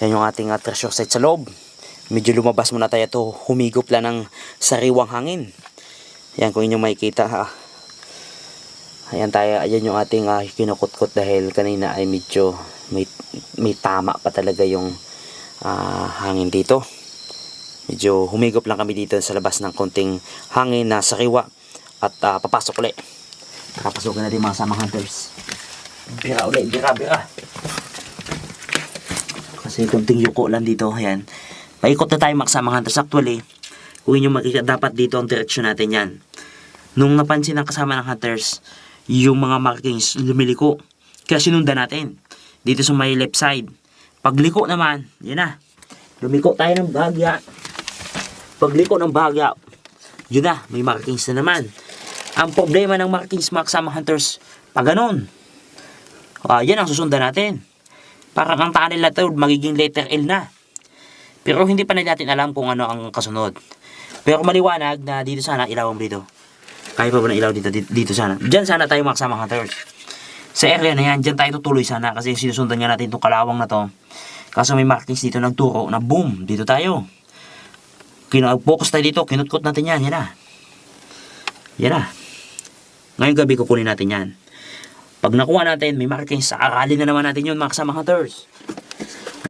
Yan yung ating treasure site sa loob. Medyo lumabas muna tayo to. Humigop lang ng sariwang hangin. Yan kung inyong makikita ha. Ayan tayo, ayan yung ating kinukutkot dahil kanina ay medyo may tama pa talaga yung hangin dito. Medyo humigop lang kami dito sa labas ng konting hangin na sariwa at papasok ulit. Papasokan natin mga sama hunters. Bira ulit, bira. Kasi konting yuko lang dito, ayan. Paikot na tayo mga kasama hunters. Actually, kung inyong makikita, dapat dito ang direksyon natin yan. Nung napansin ng kasama ng hunters, yung mga markings lumiliko. Kaya sinundan natin. Dito sa may left side. Pagliko naman, yan na. Lumiko tayo ng bahagya. Pagliko ng bahagya, yun na, may markings na naman. Ang problema ng markings mga kasama hunters, pag ganun, yan ang susundan natin. Parang ang tunnel na ito, magiging letter L na. Pero hindi pa na natin alam kung ano ang kasunod. Pero maliwanag na dito sana ilaw ang dito. Kaya pa ba na ilaw dito sana? Diyan sana tayo mga kasama hunters. Sa area na yan, diyan tayo tutuloy sana kasi sinusundan nga natin itong kalawang na to. Kaso may markings dito nagturo na boom, dito tayo. Focus tayo dito, kinutkot natin yan, yan na. Yan na. Ngayong gabi kukunin natin yan. Pag nakuha natin, may markings, aralin na naman natin yun mga kasama hunters.